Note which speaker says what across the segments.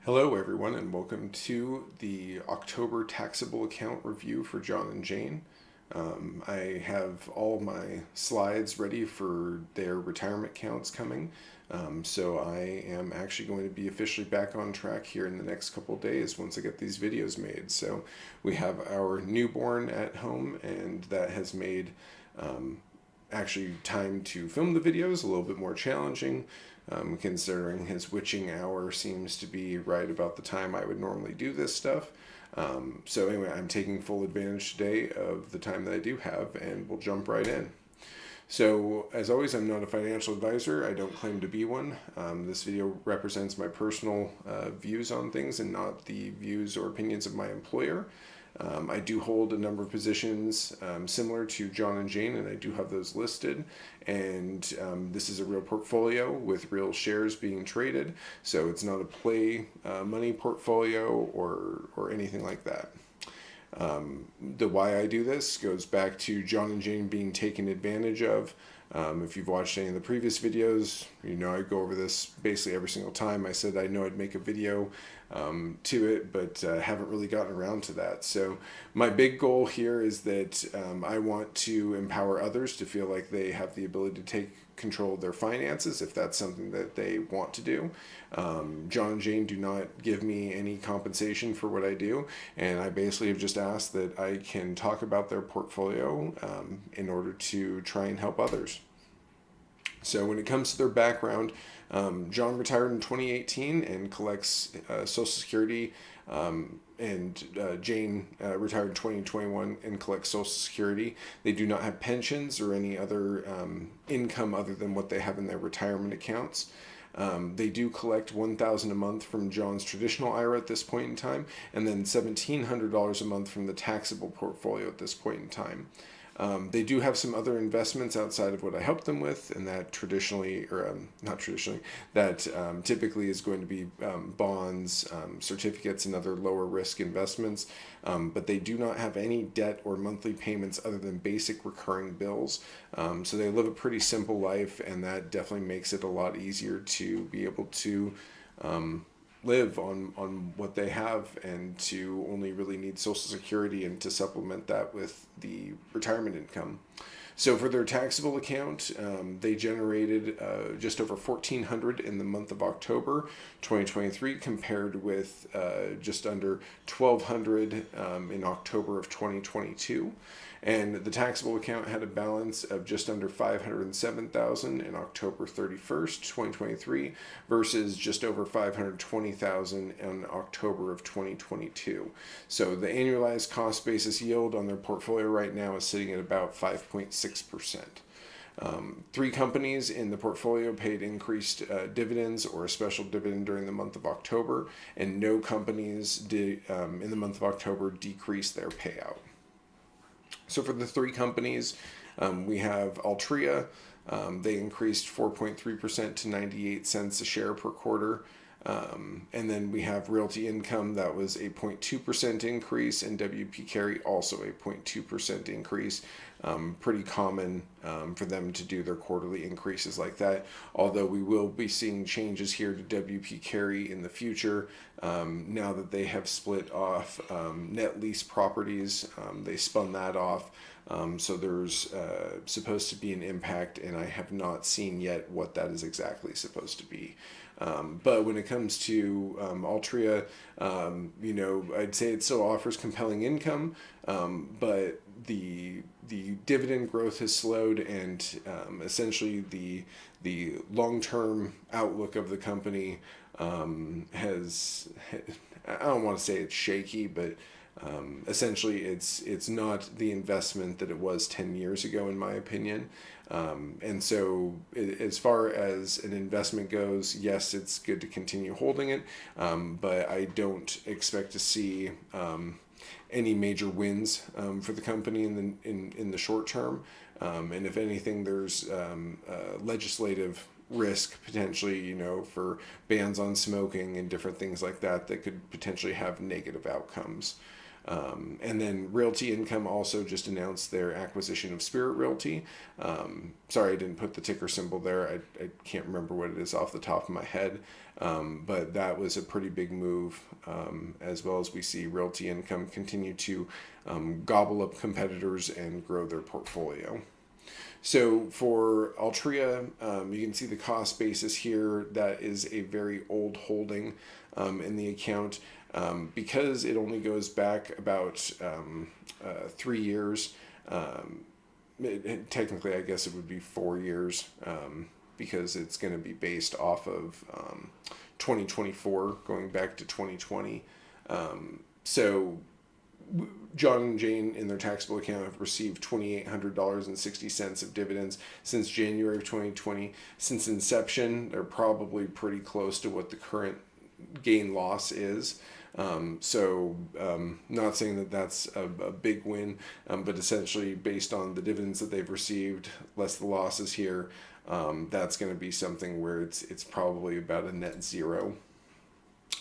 Speaker 1: Hello everyone and welcome to the October taxable account review for John and Jane. I have all my slides ready for their retirement accounts coming. So I am actually going to be officially back on track here in the next couple of days once I get these videos made. So we have our newborn at home, and that has made actually time to film the videos a little bit more challenging, considering his witching hour seems to be right about the time I would normally do this stuff. So anyway, I'm taking full advantage today of the time that I do have, and we'll jump right in. So, as always, I'm not a financial advisor. I don't claim to be one. This video represents my personal views on things and not the views or opinions of my employer. I do hold a number of positions similar to John and Jane, and I do have those listed. And this is a real portfolio with real shares being traded, so it's not a play money portfolio or anything like that. The why I do this goes back to John and Jane being taken advantage of. If you've watched any of the previous videos, you know I go over this basically every single time. I said I know I'd make a video to it, but haven't really gotten around to that. So my big goal here is that I want to empower others to feel like they have the ability to take control of their finances if that's something that they want to do. John and Jane do not give me any compensation for what I do, and I basically have just asked that I can talk about their portfolio in order to try and help others. So when it comes to their background, John retired in 2018 and collects Social Security, and Jane retired in 2021 and collects Social Security. They do not have pensions or any other income other than what they have in their retirement accounts. They do collect $1,000 a month from John's traditional IRA at this point in time, and then $1,700 a month from the taxable portfolio at this point in time. They do have some other investments outside of what I help them with, and that traditionally, or not traditionally, that typically is going to be bonds, certificates, and other lower risk investments. But they do not have any debt or monthly payments other than basic recurring bills. So they live a pretty simple life, and that definitely makes it a lot easier to be able to live on what they have, and to only really need Social Security and to supplement that with the retirement income. So for their taxable account, they generated just over $1,400 in the month of October 2023, compared with just under $1,200 in October of 2022. And the taxable account had a balance of just under $507,000 in October 31st, 2023, versus just over $520,000 in October of 2022. So the annualized cost basis yield on their portfolio right now is sitting at about 5.6%. Three companies in the portfolio paid increased dividends or a special dividend during the month of October, and no companies did in the month of October decreased their payout. So for the three companies, we have Altria. They increased 4.3% to 98 cents a share per quarter. And then we have Realty Income, that was a 0.2% increase, and WP Carey also a 0.2% increase. Pretty common for them to do their quarterly increases like that, although we will be seeing changes here to WP Carey in the future now that they have split off net lease properties. They spun that off. So there's supposed to be an impact, and I have not seen yet what that is exactly supposed to be. But when it comes to Altria, I'd say it still offers compelling income, but the dividend growth has slowed, and essentially the long-term outlook of the company has, I don't want to say it's shaky, but essentially it's not the investment that it was 10 years ago, in my opinion. And so as far as an investment goes, yes, it's good to continue holding it, but I don't expect to see any major wins for the company in the short term. And if anything, there's legislative risk potentially, for bans on smoking and different things like that could potentially have negative outcomes. And then Realty Income also just announced their acquisition of Spirit Realty. Sorry, I didn't put the ticker symbol there. I can't remember what it is off the top of my head. But that was a pretty big move, as well as we see Realty Income continue to gobble up competitors and grow their portfolio. So for Altria, you can see the cost basis here. That is a very old holding in the account. Because it only goes back about 3 years. Technically, I guess it would be 4 years, because it's going to be based off of 2024, going back to 2020. So John and Jane in their taxable account have received $2,800.60 of dividends since January of 2020. Since inception, they're probably pretty close to what the current gain loss is. Not saying that that's a big win, but essentially based on the dividends that they've received, less the losses here, that's going to be something where it's probably about a net zero.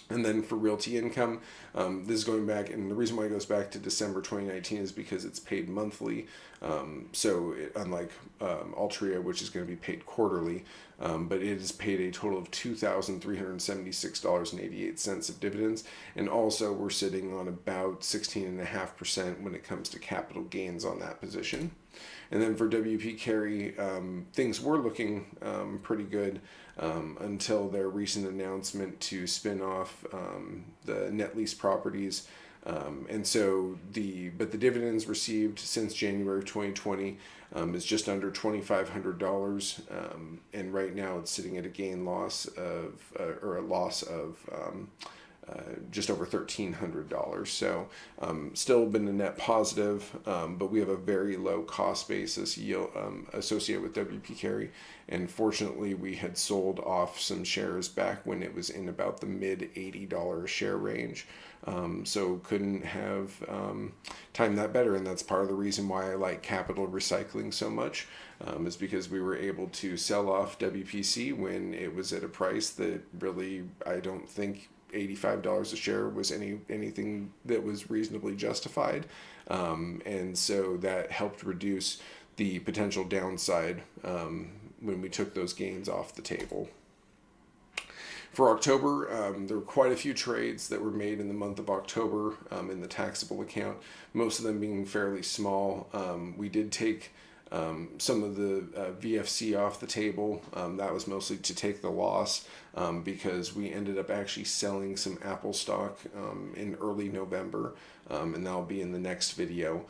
Speaker 1: And then for Realty Income, this is going back, and the reason why it goes back to December 2019 is because it's paid monthly. Unlike Altria, which is going to be paid quarterly, but it is paid a total of $2,376.88 of dividends. And also, we're sitting on about 16.5% when it comes to capital gains on that position. And then for WP Carey, things were looking pretty good until their recent announcement to spin off the net lease properties. But the dividends received since January 2020 is just under $2,500, and right now it's sitting at a loss of just over $1,300. So still been a net positive, but we have a very low cost basis yield associated with WP Carey. And fortunately, we had sold off some shares back when it was in about the mid $80 share range. So couldn't have timed that better. And that's part of the reason why I like capital recycling so much, is because we were able to sell off WPC when it was at a price that really, I don't think $85 a share was anything that was reasonably justified. And so that helped reduce the potential downside when we took those gains off the table. For October, there were quite a few trades that were made in the month of October in the taxable account, most of them being fairly small. We did take some of the VFC off the table. That was mostly to take the loss because we ended up actually selling some Apple stock in early November, and that'll be in the next video.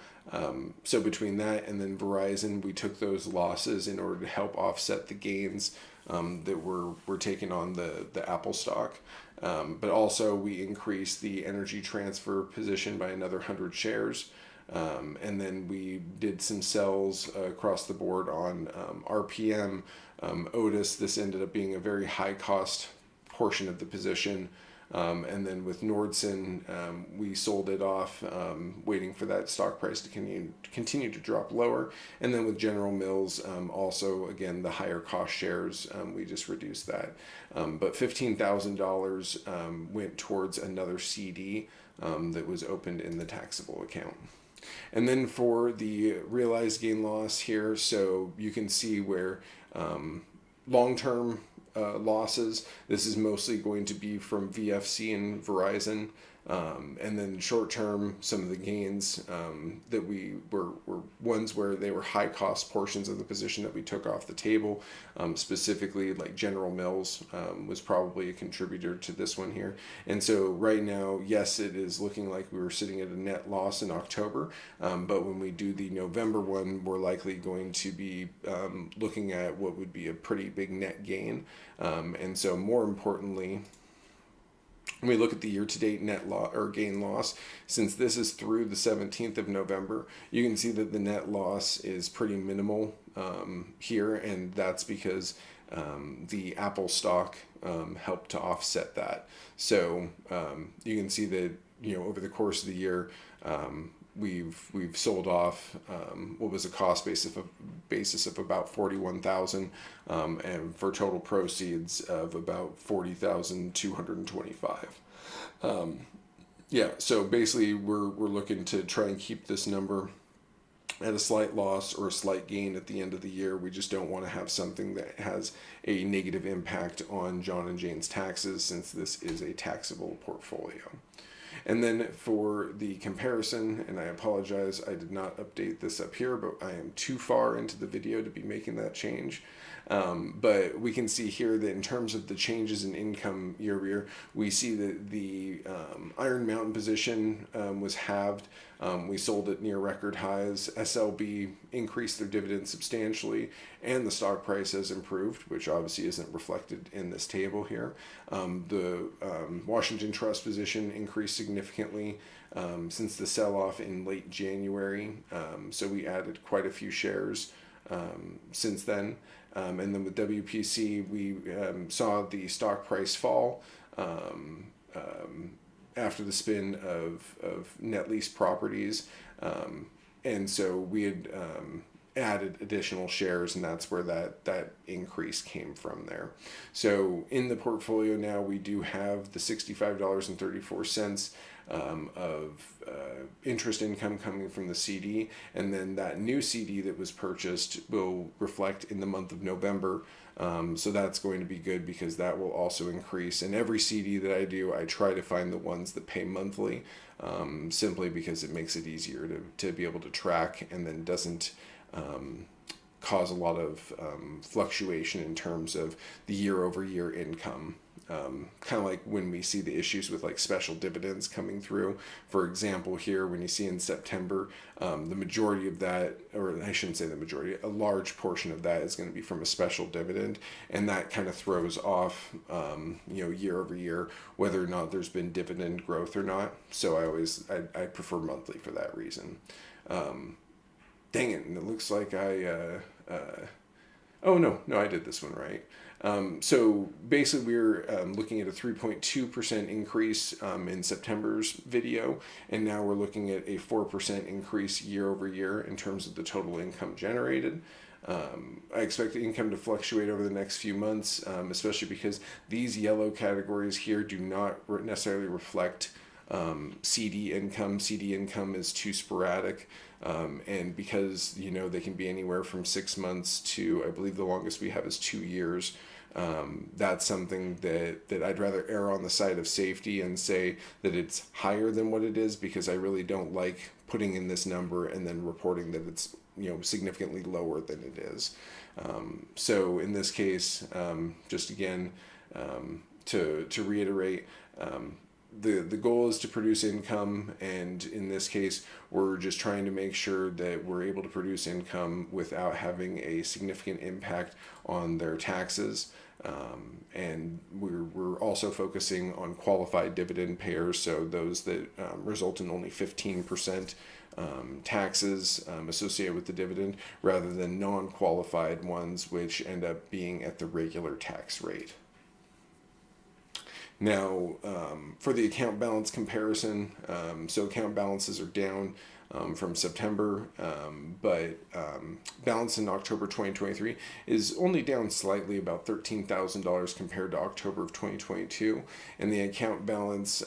Speaker 1: So between that and then Verizon, we took those losses in order to help offset the gains that were taken on the Apple stock. But also we increased the Energy Transfer position by another 100 shares. And then we did some sells across the board on RPM, Otis. This ended up being a very high cost portion of the position. And then with Nordson, we sold it off, waiting for that stock price to continue to drop lower. And then with General Mills, also, again, the higher cost shares, we just reduced that. But $15,000 went towards another CD that was opened in the taxable account. And then for the realized gain loss here, so you can see where long-term losses, this is mostly going to be from VFC and Verizon. And then short-term, some of the gains that we were ones where they were high-cost portions of the position that we took off the table. Specifically, like General Mills was probably a contributor to this one here. And so right now, yes, it is looking like we were sitting at a net loss in October. But when we do the November one, we're likely going to be looking at what would be a pretty big net gain. And so more importantly, when we look at the year-to-date net loss or gain loss, since this is through the 17th of November, you can see that the net loss is pretty minimal here, and that's because the Apple stock helped to offset that. So you can see that over the course of the year, we've sold off what was a cost basis of about 41,000, and for total proceeds of about 40,225. So basically we're looking to try and keep this number at a slight loss or a slight gain at the end of the year. We just don't want to have something that has a negative impact on John and Jane's taxes, since this is a taxable portfolio. And then for the comparison, and I apologize, I did not update this up here, but I am too far into the video to be making that change. But we can see here that in terms of the changes in income year over year, we see that the Iron Mountain position was halved. We sold at near record highs. SLB increased their dividend substantially, and the stock price has improved, which obviously isn't reflected in this table here. The Washington Trust position increased significantly since the sell-off in late January. So we added quite a few shares since then. And then with WPC, we saw the stock price fall after the spin of net lease properties. And so we had added additional shares, and that's where that increase came from there. So in the portfolio now, we do have the $65.34 of interest income coming from the CD, and then that new CD that was purchased will reflect in the month of November. So that's going to be good, because that will also increase. And every CD that I do, I try to find the ones that pay monthly, simply because it makes it easier to be able to track, and then doesn't cause a lot of fluctuation in terms of the year-over-year income. Kind of like when we see the issues with like special dividends coming through. For example, here when you see in September, the majority of that, or I shouldn't say the majority, a large portion of that is going to be from a special dividend, and that kind of throws off, year over year, whether or not there's been dividend growth or not. So I prefer monthly for that reason. Dang it, and it looks like oh no, I did this one right. So basically we're looking at a 3.2% increase in September's video, and now we're looking at a 4% increase year over year in terms of the total income generated. I expect the income to fluctuate over the next few months, especially because these yellow categories here do not necessarily reflect CD income. CD income is too sporadic. And because, they can be anywhere from 6 months to, I believe the longest we have is 2 years. That's something that I'd rather err on the side of safety and say that it's higher than what it is, because I really don't like putting in this number and then reporting that it's, significantly lower than it is. So in this case, just again, to reiterate, the goal is to produce income, and in this case we're just trying to make sure that we're able to produce income without having a significant impact on their taxes. And we're also focusing on qualified dividend payers, so those that result in only 15% taxes associated with the dividend, rather than non-qualified ones which end up being at the regular tax rate. Now, for the account balance comparison, so account balances are down from September, but balance in October 2023 is only down slightly, about $13,000 compared to October of 2022, and the account balance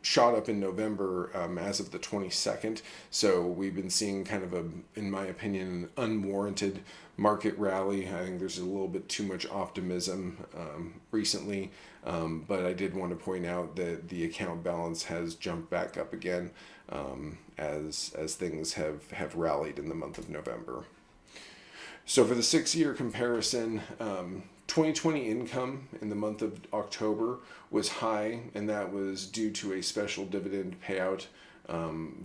Speaker 1: shot up in November as of the 22nd. So we've been seeing kind of in my opinion, an unwarranted market rally. I think there's a little bit too much optimism recently, but I did want to point out that the account balance has jumped back up again as things have rallied in the month of November. So for the 6-year comparison, 2020 income in the month of October was high, and that was due to a special dividend payout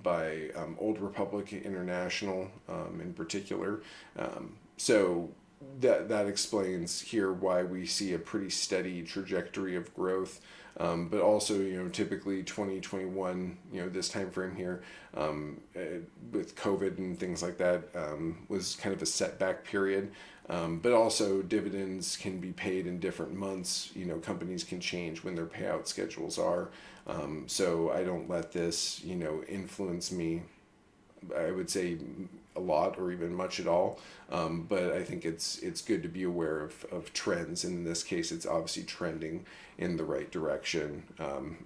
Speaker 1: by Old Republic International in particular. So that explains here why we see a pretty steady trajectory of growth. But also, typically 2021, this time frame here, with COVID and things like that, was kind of a setback period. But also dividends can be paid in different months. Companies can change when their payout schedules are. So I don't let this, influence me, I would say, a lot or even much at all. But I think it's good to be aware of trends. And in this case, it's obviously trending in the right direction.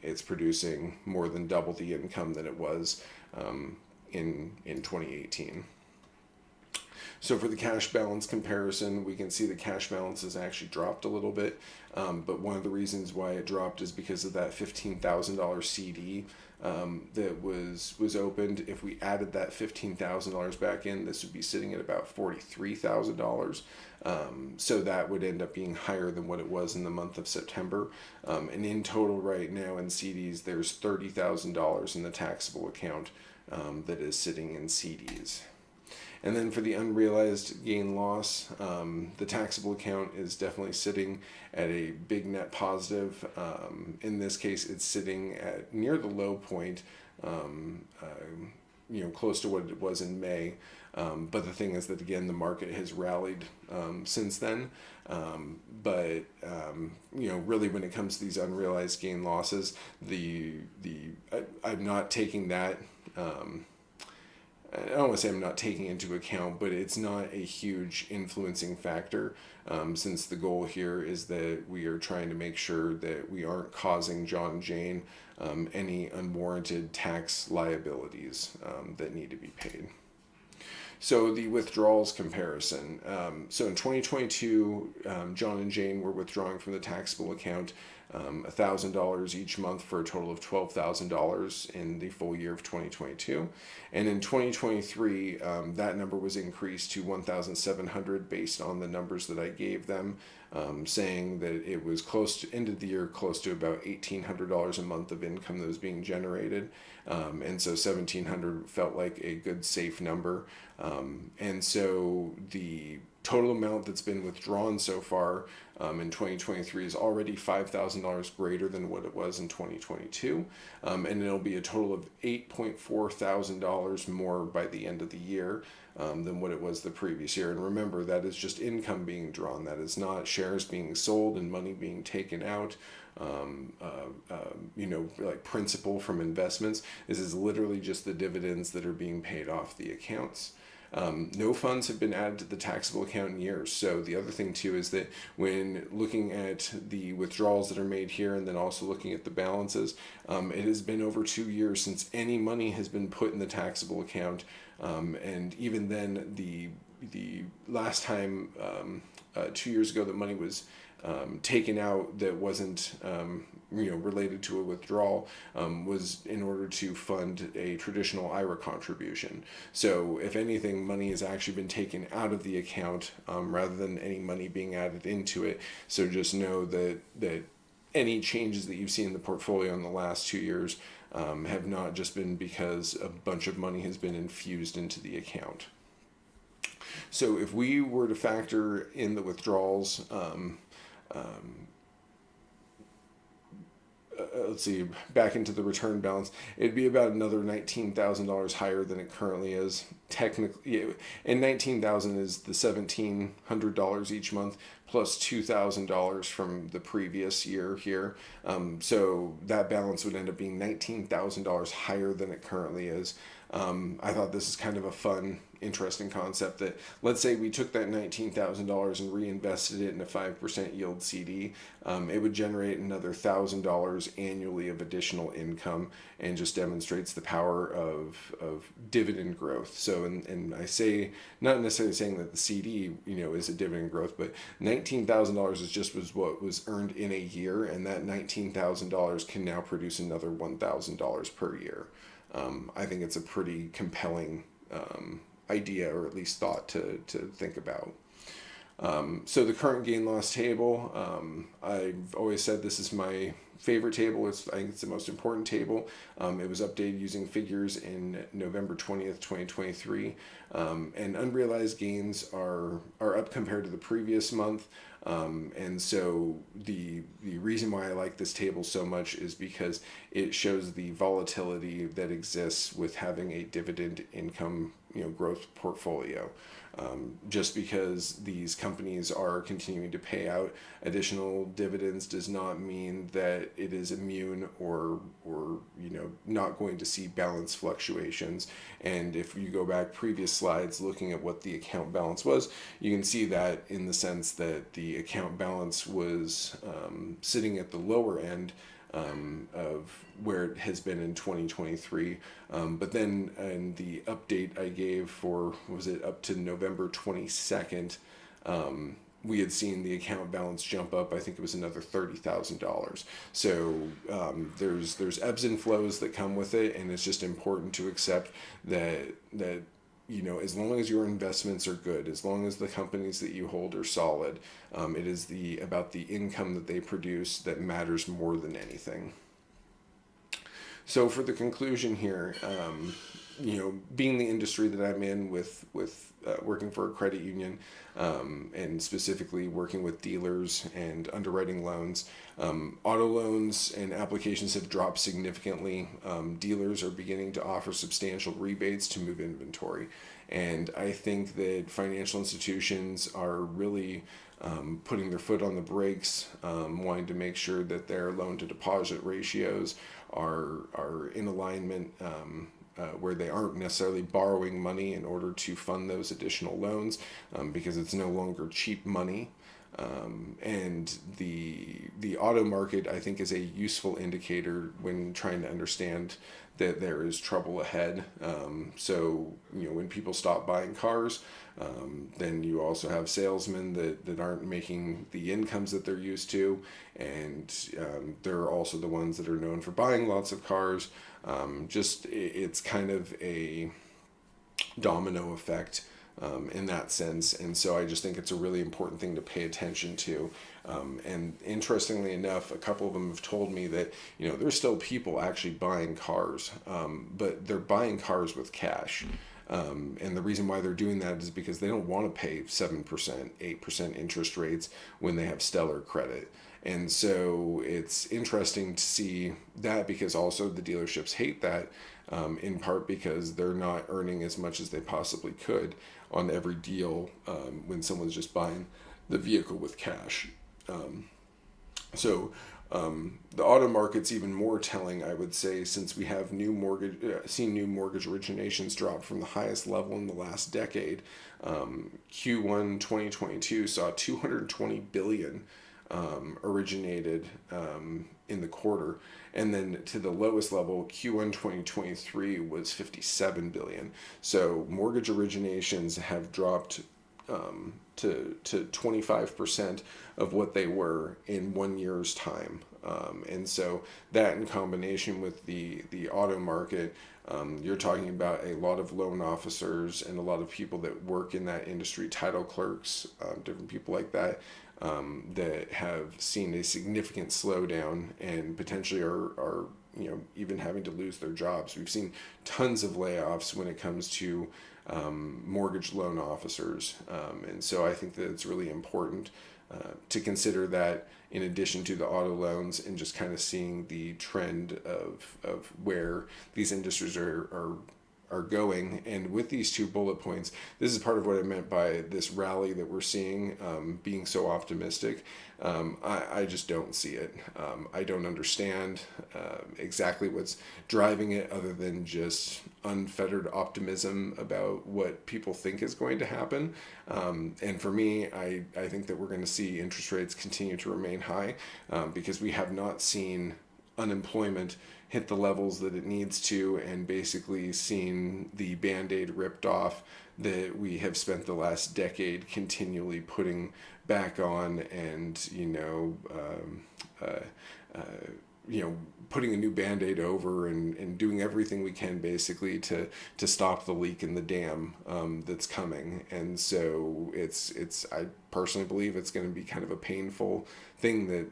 Speaker 1: It's producing more than double the income that it was in 2018. So for the cash balance comparison, we can see the cash balance has actually dropped a little bit. But one of the reasons why it dropped is because of that $15,000 CD that was opened. If we added that $15,000 back in, this would be sitting at about $43,000. So that would end up being higher than what it was in the month of September. And in total right now in CDs, there's $30,000 in the taxable account that is sitting in CDs. And then for the unrealized gain loss, the taxable account is definitely sitting at a big net positive. In this case, it's sitting at near the low point, close to what it was in May. But the thing is that, again, the market has rallied since then. Really when it comes to these unrealized gain losses, I'm not taking that. I don't want to say I'm not taking into account, but it's not a huge influencing factor, since the goal here is that we are trying to make sure that we aren't causing John and Jane any unwarranted tax liabilities that need to be paid. So the withdrawals comparison. So in 2022, John and Jane were withdrawing from the taxable account $1,000 each month for a total of $12,000 in the full year of 2022. And in 2023, that number was increased to $1,700 based on the numbers that I gave them, saying that it was ended the year close to about $1,800 a month of income that was being generated. And so $1,700 felt like a good, safe number. And so the total amount that's been withdrawn so far in 2023 is already $5,000 greater than what it was in 2022. And it'll be a total of $8.4 thousand more by the end of the year than what it was the previous year. And remember, that is just income being drawn. That is not shares being sold and money being taken out. Like principal from investments. This is literally just the dividends that are being paid off the accounts. No funds have been added to the taxable account in years. So the other thing too is that when looking at the withdrawals that are made here and then also looking at the balances, it has been over 2 years since any money has been put in the taxable account. And even then, the last time 2 years ago that money was taken out that wasn't related to a withdrawal was in order to fund a traditional IRA contribution. So if anything, money has actually been taken out of the account rather than any money being added into it. So just know that any changes that you've seen in the portfolio in the last 2 years have not just been because a bunch of money has been infused into the account. So if we were to factor in the withdrawals, let's see, back into the return balance, it'd be about another $19,000 higher than it currently is. Technically, and $19,000 is the $1,700 each month plus $2,000 from the previous year here. So that balance would end up being $19,000 higher than it currently is. I thought this is kind of a fun, interesting concept that, let's say we took that $19,000 and reinvested it in a 5% yield CD. It would generate another $1,000 annually of additional income, and just demonstrates the power of dividend growth. So, and I say, not necessarily saying that the CD, is a dividend growth, but $19,000 was what was earned in a year, and that $19,000 can now produce another $1,000 per year. I think it's a pretty compelling idea, or at least thought to think about. So the current gain loss table, I've always said this is my favorite table. I think it's the most important table. It was updated using figures in November 20th, 2023. And unrealized gains are up compared to the previous month. And so the reason why I like this table so much is because it shows the volatility that exists with having a dividend income growth portfolio. Just because these companies are continuing to pay out additional dividends does not mean that it is immune or not going to see balance fluctuations. And if you go back previous slides looking at what the account balance was, you can see that in the sense that the account balance was sitting at the lower end of where it has been in 2023. But then in the update I gave for, was it up to November 22nd, we had seen the account balance jump up. I think it was another $30,000. So there's ebbs and flows that come with it, and it's just important to accept that as long as your investments are good, as long as the companies that you hold are solid, it is about the income that they produce that matters more than anything. So for the conclusion here, being the industry that I'm in with working for a credit union, and specifically working with dealers and underwriting loans, auto loans and applications have dropped significantly. Dealers are beginning to offer substantial rebates to move inventory. And I think that financial institutions are really putting their foot on the brakes, wanting to make sure that their loan to deposit ratios are in alignment, where they aren't necessarily borrowing money in order to fund those additional loans, because it's no longer cheap money. And the auto market, I think, is a useful indicator when trying to understand that there is trouble ahead. So when people stop buying cars, then you also have salesmen that aren't making the incomes that they're used to, and they're also the ones that are known for buying lots of cars. It's kind of a domino effect in that sense. And so I just think it's a really important thing to pay attention to. And interestingly enough, a couple of them have told me that, there's still people actually buying cars, but they're buying cars with cash. And the reason why they're doing that is because they don't want to pay 7%, 8% interest rates when they have stellar credit. And so it's interesting to see that, because also the dealerships hate that, in part because they're not earning as much as they possibly could on every deal, when someone's just buying the vehicle with cash. The auto market's even more telling, I would say, since we have seen new mortgage originations drop from the highest level in the last decade. Q1 2022 saw $220 billion originated in the quarter, and then to the lowest level, Q1 2023 was $57 billion. So mortgage originations have dropped to 25% of what they were in 1 year's time. And so that, in combination with the auto market, you're talking about a lot of loan officers and a lot of people that work in that industry, title clerks, different people like that, that have seen a significant slowdown and potentially are even having to lose their jobs. We've seen tons of layoffs when it comes to mortgage loan officers, and so I think that it's really important to consider that, in addition to the auto loans, and just kind of seeing the trend of where these industries are going. And with these two bullet points, this is part of what I meant by this rally that we're seeing, being so optimistic. I just don't see it. I don't understand exactly what's driving it, other than just unfettered optimism about what people think is going to happen. And for me, I think that we're going to see interest rates continue to remain high, because we have not seen unemployment hit the levels that it needs to, and basically seen the Band-Aid ripped off that we have spent the last decade continually putting back on, and putting a new Band-Aid over, and doing everything we can basically to stop the leak in the dam that's coming. And so I personally believe it's going to be kind of a painful thing that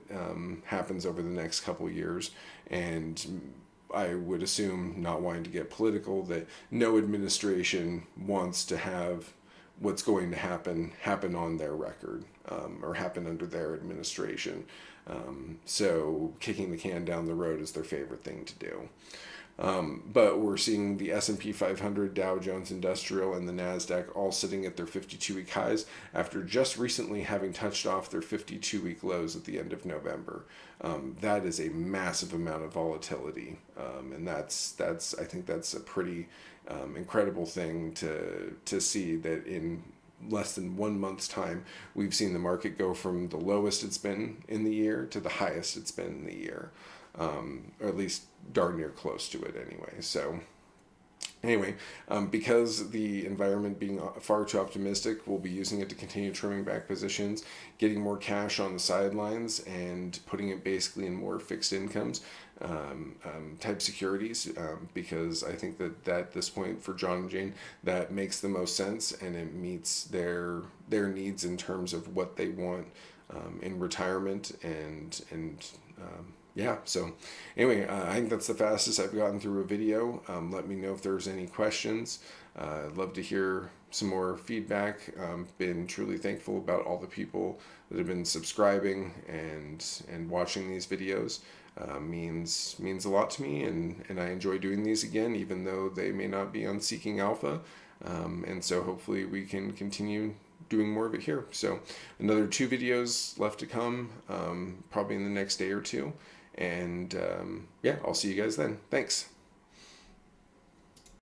Speaker 1: happens over the next couple of years. And I would assume, not wanting to get political, that no administration wants to have what's going to happen on their record, or happen under their administration. So kicking the can down the road is their favorite thing to do. But we're seeing the S&P 500, Dow Jones Industrial, and the NASDAQ all sitting at their 52-week highs after just recently having touched off their 52-week lows at the end of November. That is a massive amount of volatility, and that's I think that's a pretty incredible thing to see, that in less than 1 month's time, we've seen the market go from the lowest it's been in the year to the highest it's been in the year. or at least darn near close to it anyway. So anyway, because the environment being far too optimistic, we'll be using it to continue trimming back positions, getting more cash on the sidelines, and putting it basically in more fixed incomes type securities, because I think that at this point for John and Jane, that makes the most sense, and it meets their needs in terms of what they want in retirement, and yeah, so anyway, I think that's the fastest I've gotten through a video. Let me know if there's any questions. I'd love to hear some more feedback. Been truly thankful about all the people that have been subscribing and watching these videos. Means a lot to me, and I enjoy doing these again, even though they may not be on Seeking Alpha. And so hopefully we can continue doing more of it here. So another 2 videos left to come, probably in the next day or two. And yeah, I'll see you guys then. Thanks.